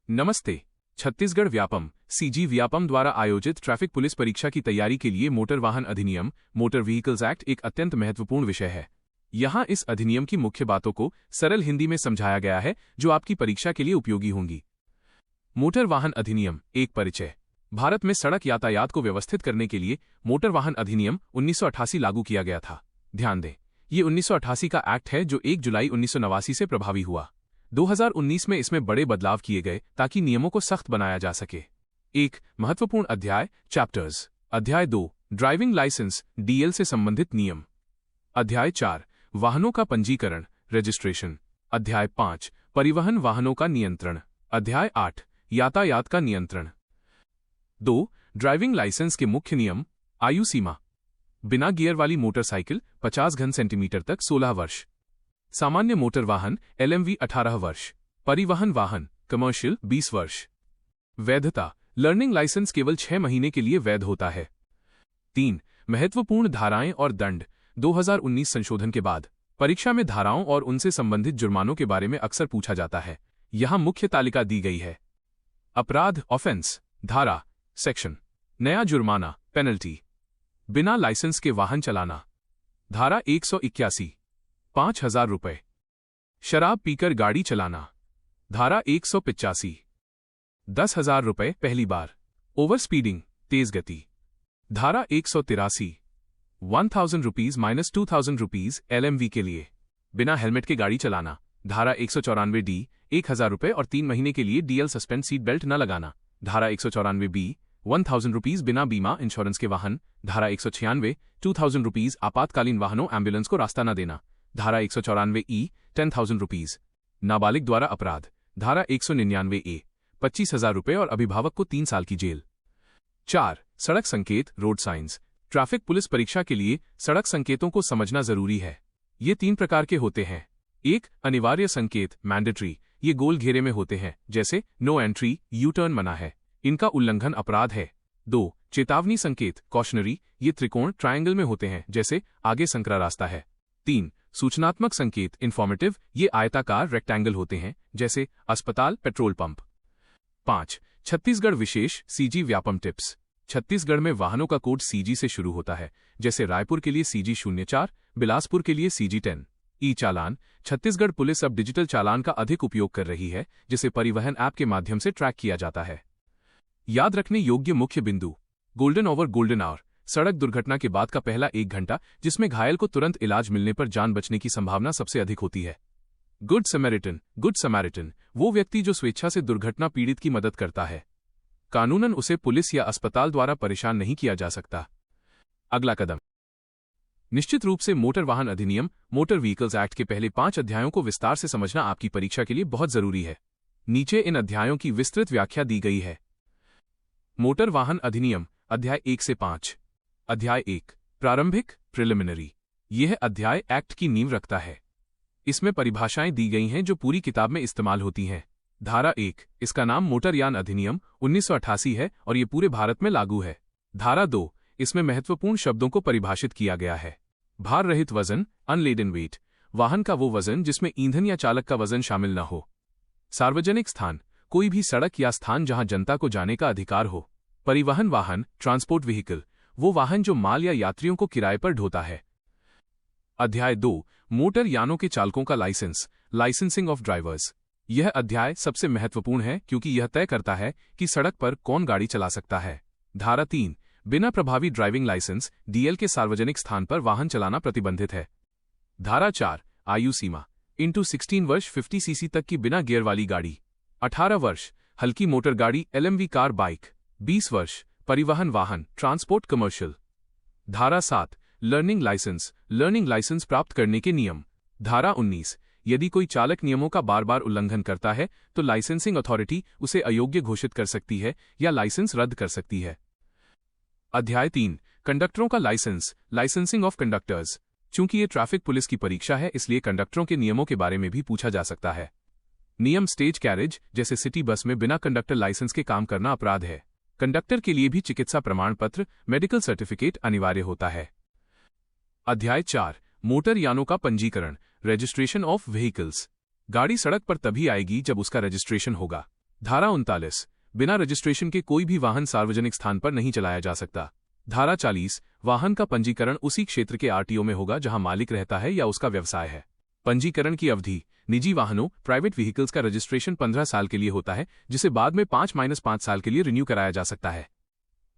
नमस्ते। छत्तीसगढ़ व्यापम सीजी व्यापम द्वारा आयोजित ट्रैफिक पुलिस परीक्षा की तैयारी के लिए मोटर वाहन अधिनियम मोटर व्हीकल्स एक्ट एक अत्यंत महत्वपूर्ण विषय है। यहाँ इस अधिनियम की मुख्य बातों को सरल हिंदी में समझाया गया है जो आपकी परीक्षा के लिए उपयोगी होंगी। मोटर वाहन अधिनियम एक परिचय। भारत में सड़क यातायात को व्यवस्थित करने के लिए मोटर वाहन अधिनियम 1988 लागू किया गया था। ध्यान दें, ये 1988 का एक्ट है जो 1 जुलाई 1989 से प्रभावी हुआ। 2019 में इसमें बड़े बदलाव किए गए ताकि नियमों को सख्त बनाया जा सके। एक महत्वपूर्ण अध्याय चैप्टर्स। अध्याय 2 ड्राइविंग लाइसेंस डीएल से संबंधित नियम। अध्याय 4 वाहनों का पंजीकरण रजिस्ट्रेशन। अध्याय 5 परिवहन वाहनों का नियंत्रण। अध्याय 8 यातायात का नियंत्रण। 2 ड्राइविंग लाइसेंस के मुख्य नियम। आयु सीमा। बिना गियर वाली मोटरसाइकिल 50 घन सेंटीमीटर तक 16 वर्ष। सामान्य मोटर वाहन एलएमवी 18 वर्ष। परिवहन वाहन कमर्शियल 20 वर्ष। वैधता लर्निंग लाइसेंस केवल 6 महीने के लिए वैध होता है। 3 महत्वपूर्ण धाराएं और दंड। 2019 संशोधन के बाद परीक्षा में धाराओं और उनसे संबंधित जुर्मानों के बारे में अक्सर पूछा जाता है। यहां मुख्य तालिका दी गई है। अपराध ऑफेंस धारा सेक्शन। नया जुर्माना पेनल्टी। बिना लाइसेंस के वाहन चलाना धारा 181 5,000 रुपये। शराब पीकर गाड़ी चलाना धारा 185 10,000 रुपये पहली बार। ओवर स्पीडिंग तेज गति धारा 183 1,000 रुपीज माइनस 2,000 रुपीज एलएमवी के लिए। बिना हेलमेट के गाड़ी चलाना धारा 194 डी 1,000 रुपये और 3 महीने के लिए डीएल सस्पेंड सीट बेल्ट न लगाना धारा 194 बी 1,000 रुपीज बिना बीमा इंश्योरेंस के वाहन धारा 196 2,000 रुपीज आपातकालीन वाहनों एम्बुलेंस को रास्ता न देना धारा 194 ई 10,000 रुपीज। नाबालिग द्वारा अपराध धारा 199 ए 25,000 रुपये और अभिभावक को 3 साल की जेल। 4 सड़क संकेत रोड साइंस। ट्रैफिक पुलिस परीक्षा के लिए सड़क संकेतों को समझना जरूरी है। ये 3 प्रकार के होते हैं। 1 अनिवार्य संकेत मैंडेटरी। ये गोल घेरे में होते हैं जैसे नो एंट्री यू टर्न मना है, इनका उल्लंघन अपराध है। 2 चेतावनी संकेत कॉशनरी। ये त्रिकोण ट्रायंगल में होते हैं जैसे आगे संकरा रास्ता है। 3 सूचनात्मक संकेत इन्फॉर्मेटिव। ये आयताकार रेक्टेंगल होते हैं जैसे अस्पताल पेट्रोल पंप। 5 छत्तीसगढ़ विशेष सीजी व्यापम टिप्स। छत्तीसगढ़ में वाहनों का कोड सीजी से शुरू होता है जैसे रायपुर के लिए सीजी 04, बिलासपुर के लिए सीजी 10। ई चालान। छत्तीसगढ़ पुलिस अब डिजिटल चालान का अधिक उपयोग कर रही है जिसे परिवहन ऐप के माध्यम से ट्रैक किया जाता है। याद रखने योग्य मुख्य बिंदु। गोल्डन आवर गोल्डन आवर सड़क दुर्घटना के बाद का पहला 1 घंटा जिसमें घायल को तुरंत इलाज मिलने पर जान बचने की संभावना सबसे अधिक होती है। गुड समैरिटन वो व्यक्ति जो स्वेच्छा से दुर्घटना पीड़ित की मदद करता है। कानूनन उसे पुलिस या अस्पताल द्वारा परेशान नहीं किया जा सकता। अगला कदम। निश्चित रूप से मोटर वाहन अधिनियम मोटर व्हीकल्स एक्ट के पहले 5 अध्यायों को विस्तार से समझना आपकी परीक्षा के लिए बहुत जरूरी है। नीचे इन अध्यायों की विस्तृत व्याख्या दी गई है। मोटर वाहन अधिनियम अध्याय 1 से 5। अध्याय 1 प्रारंभिक प्रिलिमिनरी। यह अध्याय एक्ट की नींव रखता है। इसमें परिभाषाएं दी गई हैं जो पूरी किताब में इस्तेमाल होती हैं। धारा 1 इसका नाम मोटरयान अधिनियम 1988 है और ये पूरे भारत में लागू है। धारा 2 इसमें महत्वपूर्ण शब्दों को परिभाषित किया गया है। भार रहित वजन अनलेडन वेट वाहन का वो वजन जिसमें ईंधन या चालक का वजन शामिल न हो। सार्वजनिक स्थान कोई भी सड़क या स्थान जहां जनता को जाने का अधिकार हो। परिवहन वाहन ट्रांसपोर्ट व्हीकल वो वाहन जो माल या यात्रियों को किराए पर ढोता है। अध्याय 2 मोटर यानों के चालकों का लाइसेंस लाइसेंसिंग ऑफ ड्राइवर्स। यह अध्याय सबसे महत्वपूर्ण है क्योंकि यह तय करता है कि सड़क पर कौन गाड़ी चला सकता है। धारा 3 बिना प्रभावी ड्राइविंग लाइसेंस डीएल के सार्वजनिक स्थान पर वाहन चलाना प्रतिबंधित है। धारा 4 आयु सीमा इंटू 16 वर्ष 50 सीसी तक की बिना गियर वाली गाड़ी। 18 वर्ष हल्की मोटर गाड़ी एलएमवी कार बाइक। 20 वर्ष परिवहन वाहन ट्रांसपोर्ट कमर्शियल। धारा 7 लर्निंग लाइसेंस प्राप्त करने के नियम। धारा 19 यदि कोई चालक नियमों का बार बार उल्लंघन करता है तो लाइसेंसिंग अथॉरिटी उसे अयोग्य घोषित कर सकती है या लाइसेंस रद्द कर सकती है। अध्याय 3 कंडक्टरों का लाइसेंसिंग ऑफ कंडक्टर्स। चूंकि ये ट्रैफिक पुलिस की परीक्षा है इसलिए कंडक्टरों के नियमों के बारे में भी पूछा जा सकता है। नियम स्टेज कैरेज जैसे सिटी बस में बिना कंडक्टर लाइसेंस के काम करना अपराध है। कंडक्टर के लिए भी चिकित्सा प्रमाण पत्र मेडिकल सर्टिफिकेट अनिवार्य होता है। अध्याय 4 मोटर यानों का पंजीकरण रजिस्ट्रेशन ऑफ व्हीकल्स। गाड़ी सड़क पर तभी आएगी जब उसका रजिस्ट्रेशन होगा। धारा 39, बिना रजिस्ट्रेशन के कोई भी वाहन सार्वजनिक स्थान पर नहीं चलाया जा सकता। धारा 40, वाहन का पंजीकरण उसी क्षेत्र के आरटीओ में होगा जहां मालिक रहता है या उसका व्यवसाय है। पंजीकरण की अवधि, निजी वाहनों प्राइवेट व्हीकल्स का रजिस्ट्रेशन 15 साल के लिए होता है, जिसे बाद में 5-5 साल के लिए रिन्यू कराया जा सकता है।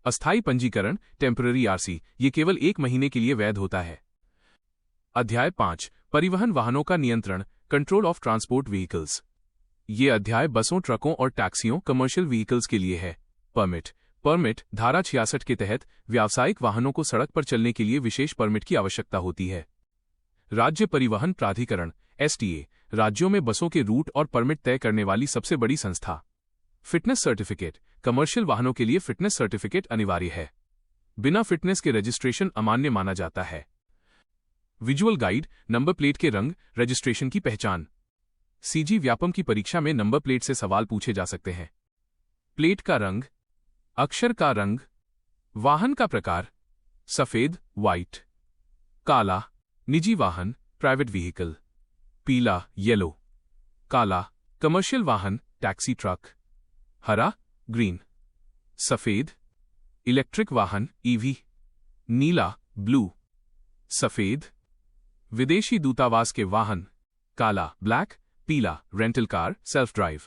अस्थायी पंजीकरण टेम्पररी आरसी, ये केवल 1 महीने के लिए वैध होता है। अध्याय 5, परिवहन वाहनों का नियंत्रण, कंट्रोल ऑफ ट्रांसपोर्ट व्हीकल्स। ये अध्याय बसों, ट्रकों और टैक्सियों कमर्शियल व्हीकल्स के लिए है। परमिट धारा 66 के तहत व्यावसायिक वाहनों को सड़क पर चलने के लिए विशेष परमिट की आवश्यकता होती है। राज्य परिवहन प्राधिकरण एसटीए, राज्यों में बसों के रूट और परमिट तय करने वाली सबसे बड़ी संस्था। फिटनेस सर्टिफिकेट, कमर्शियल वाहनों के लिए फिटनेस सर्टिफिकेट अनिवार्य है। बिना फिटनेस के रजिस्ट्रेशन अमान्य माना जाता है। विजुअल गाइड, नंबर प्लेट के रंग, रजिस्ट्रेशन की पहचान। सीजी व्यापम की परीक्षा में नंबर प्लेट से सवाल पूछे जा सकते हैं। प्लेट का रंग, अक्षर का रंग, वाहन का प्रकार, सफेद व्हाइट, काला निजी वाहन प्राइवेट व्हीकल, पीला येलो, काला कमर्शियल वाहन टैक्सी ट्रक, हरा ग्रीन, सफेद इलेक्ट्रिक वाहन ईवी, नीला ब्लू, सफेद विदेशी दूतावास के वाहन, काला ब्लैक, पीला rental car self drive.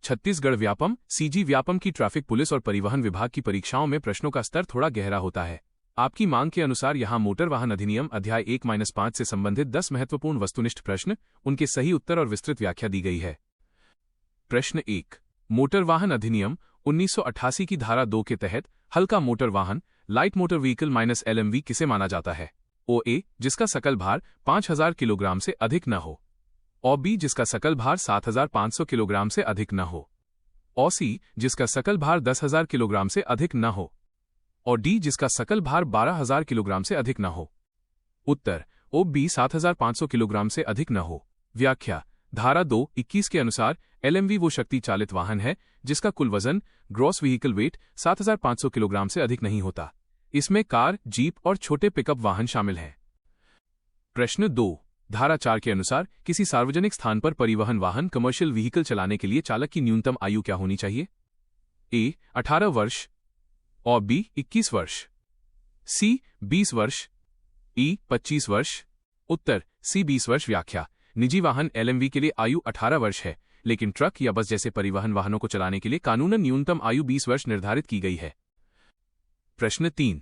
Chhattisgarh Vyapam CG Vyapam की ट्रैफिक पुलिस और परिवहन विभाग की परीक्षाओं में प्रश्नों का स्तर थोड़ा गहरा होता है। आपकी मांग के अनुसार यहां मोटर वाहन अधिनियम अध्याय 1-5 से संबंधित 10 महत्वपूर्ण वस्तुनिष्ठ प्रश्न, उनके सही उत्तर और विस्तृत व्याख्या दी गई है। प्रश्न 1, मोटर वाहन अधिनियम 1988 की धारा 2 के तहत हल्का मोटर वाहन लाइट मोटर व्हीकल -LMV किसे माना जाता है? OA, जिसका सकल भार 5000 किलोग्राम से अधिक न हो। OB, जिसका सकल भार 7500 किलोग्राम से अधिक न हो। OC, जिसका सकल भार 10000 किलोग्राम से अधिक न हो। और D, जिसका सकल भार 12000 किलोग्राम से अधिक न हो। उत्तर OB 7500 किलोग्राम से अधिक न हो। व्याख्या, धारा 2(21) के अनुसार LMV वो शक्ति चालित वाहन है जिसका कुल वजन ग्रॉस व्हीकल वेट 7500 किलोग्राम से अधिक नहीं होता। इसमें कार, जीप और छोटे पिकअप वाहन शामिल हैं। प्रश्न 2, धारा 4 के अनुसार किसी सार्वजनिक स्थान पर परिवहन वाहन कमर्शियल व्हीकल चलाने के लिए चालक की न्यूनतम आयु क्या होनी चाहिए? A 18 वर्ष और B 21 वर्ष, C 20 वर्ष, E 25 वर्ष। उत्तर C 20 वर्ष। व्याख्या, निजी वाहन LMV के लिए आयु 18 वर्ष है, लेकिन ट्रक या बस जैसे परिवहन वाहनों को चलाने के लिए कानूनन न्यूनतम आयु 20 वर्ष निर्धारित की गई है। प्रश्न 3,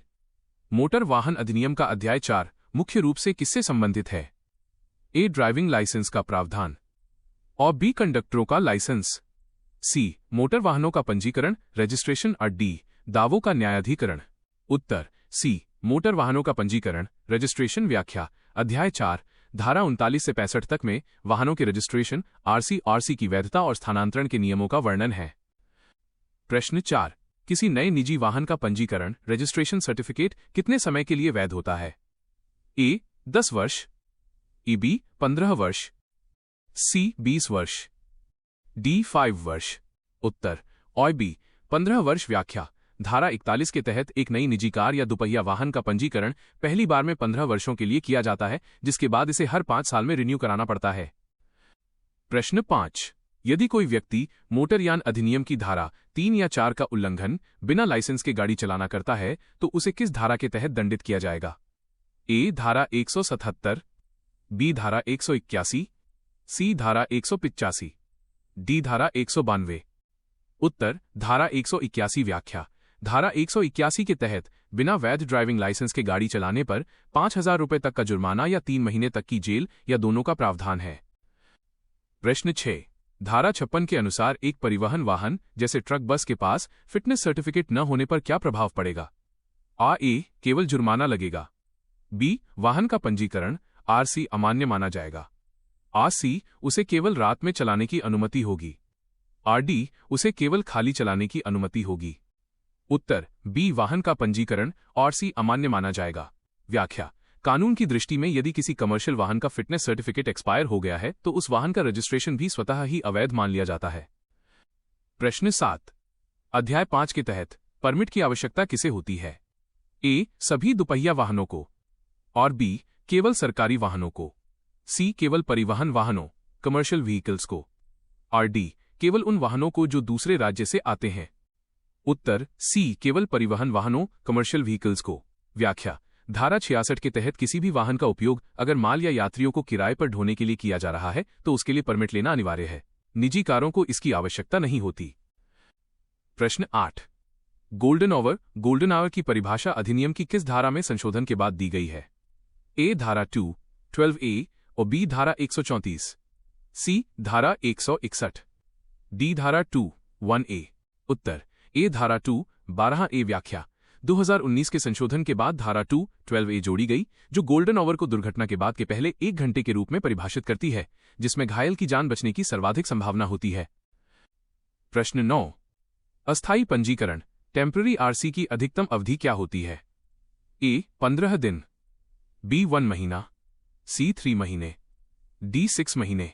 मोटर वाहन अधिनियम का अध्याय 4 मुख्य रूप से किससे संबंधित है? A ड्राइविंग लाइसेंस का प्रावधान और B कंडक्टरों का लाइसेंस, C मोटर वाहनों का पंजीकरण रजिस्ट्रेशन और D दावों का न्यायाधिकरण। उत्तर C मोटर वाहनों का पंजीकरण रजिस्ट्रेशन। व्याख्या, अध्याय 4 धारा 39 से 65 तक में वाहनों के रजिस्ट्रेशन RC की वैधता और स्थानांतरण के नियमों का वर्णन है। प्रश्न 4, किसी नए निजी वाहन का पंजीकरण रजिस्ट्रेशन सर्टिफिकेट कितने समय के लिए वैध होता है? A 10 वर्ष, B 15 वर्ष, C 20 वर्ष, D 5 वर्ष। उत्तर B 15 वर्ष। व्याख्या, धारा 41 के तहत एक नई निजी कार या दुपहिया वाहन का पंजीकरण पहली बार में 15 वर्षों के लिए किया जाता है, जिसके बाद इसे हर 5 साल में रिन्यू कराना पड़ता है। प्रश्न 5, यदि कोई व्यक्ति मोटरयान अधिनियम की धारा 3 या 4 का उल्लंघन बिना लाइसेंस के गाड़ी चलाना करता है तो उसे किस धारा के तहत दंडित किया जाएगा? A धारा 177, B धारा 181, C धारा 185, D धारा 192। उत्तर धारा 181। व्याख्या, धारा 181 के तहत बिना वैध ड्राइविंग लाइसेंस के गाड़ी चलाने पर 5000 रुपये तक का जुर्माना या 3 महीने तक की जेल या दोनों का प्रावधान है। प्रश्न 6, धारा 56 के अनुसार एक परिवहन वाहन जैसे ट्रक बस के पास फिटनेस सर्टिफिकेट न होने पर क्या प्रभाव पड़ेगा? A केवल जुर्माना लगेगा, B वाहन का पंजीकरण RC अमान्य माना जाएगा, C उसे केवल रात में चलाने की अनुमति होगी, D उसे केवल खाली चलाने की अनुमति होगी। उत्तर B वाहन का पंजीकरण RC अमान्य माना जाएगा। व्याख्या, कानून की दृष्टि में यदि किसी कमर्शियल वाहन का फिटनेस सर्टिफिकेट एक्सपायर हो गया है तो उस वाहन का रजिस्ट्रेशन भी स्वतः ही अवैध मान लिया जाता है। प्रश्न 7, अध्याय 5 के तहत परमिट की आवश्यकता किसे होती है? A सभी दुपहिया वाहनों को, और B केवल सरकारी वाहनों को, C केवल परिवहन वाहनों कमर्शियल व्हीकल्स को, और D केवल उन वाहनों को जो दूसरे राज्य से आते हैं। उत्तर सी, केवल परिवहन वाहनों, कमर्शियल व्हीकल्स को। व्याख्या: धारा 66 के तहत किसी भी वाहन का उपयोग अगर माल या यात्रियों को किराए पर ढोने के लिए किया जा रहा है तो उसके लिए परमिट लेना अनिवार्य है। निजी कारों को इसकी आवश्यकता नहीं होती। प्रश्न 8। गोल्डन आवर की परिभाषा अधिनियम की किस धारा में संशोधन के बाद दी गई है? ए धारा 2(12)(a) और बी धारा 134, सी धारा 161, डी धारा 2(1)(a)। उत्तर ए धारा 2(12)(a). व्याख्या: 2019 के संशोधन के बाद धारा 2(12)(a) जोड़ी गई, जो गोल्डन आवर को दुर्घटना के बाद के पहले 1 घंटे के रूप में परिभाषित करती है, जिसमें घायल की जान बचने की सर्वाधिक संभावना होती है। प्रश्न 9। अस्थायी पंजीकरण टेम्पररी आरसी की अधिकतम अवधि क्या होती है? ए 15 दिन, बी 1 महीना, सी 3 महीने, डी 6 महीने।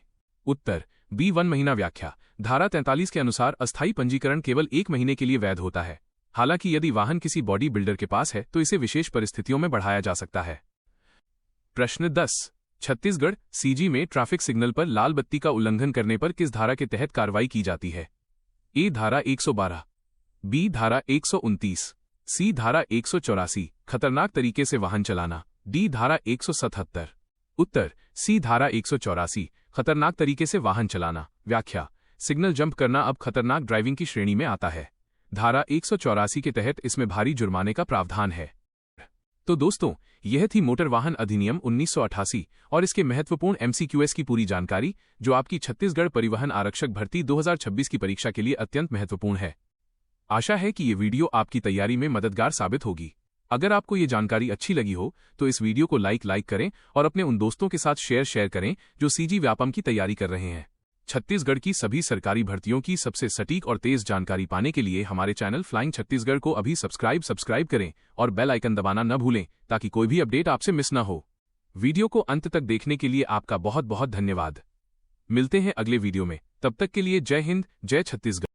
उत्तर बी 1 महीना। व्याख्या: धारा 43 के अनुसार अस्थायी पंजीकरण केवल 1 महीने के लिए वैध होता है। हालांकि यदि वाहन किसी बॉडी बिल्डर के पास है तो इसे विशेष परिस्थितियों में बढ़ाया जा सकता है। प्रश्न 10। छत्तीसगढ़ सीजी में ट्रैफिक सिग्नल पर लाल बत्ती का उल्लंघन करने पर किस धारा के तहत कार्रवाई की जाती है? ए धारा 112, बी धारा 129, सी धारा 184 खतरनाक तरीके से वाहन चलाना, डी धारा 177। उत्तर सी धारा 184 खतरनाक तरीके से वाहन चलाना। व्याख्या: सिग्नल जंप करना अब खतरनाक ड्राइविंग की श्रेणी में आता है। धारा 184 के तहत इसमें भारी जुर्माने का प्रावधान है। तो दोस्तों, यह थी मोटर वाहन अधिनियम 1988 और इसके महत्वपूर्ण एमसीक्यूएस की पूरी जानकारी, जो आपकी छत्तीसगढ़ परिवहन आरक्षक भर्ती 2026 की परीक्षा के लिए अत्यंत महत्वपूर्ण है। आशा है कि ये वीडियो आपकी तैयारी में मददगार साबित होगी। अगर आपको ये जानकारी अच्छी लगी हो तो इस वीडियो को लाइक करें और अपने उन दोस्तों के साथ शेयर करें जो सीजी व्यापम की तैयारी कर रहे हैं। छत्तीसगढ़ की सभी सरकारी भर्तियों की सबसे सटीक और तेज जानकारी पाने के लिए हमारे चैनल फ्लाइंग छत्तीसगढ़ को अभी सब्सक्राइब करें और बेल आइकन दबाना न भूलें ताकि कोई भी अपडेट आपसे मिस न हो। वीडियो को अंत तक देखने के लिए आपका बहुत बहुत धन्यवाद। मिलते हैं अगले वीडियो में, तब तक के लिए जय हिंद, जय छत्तीसगढ़।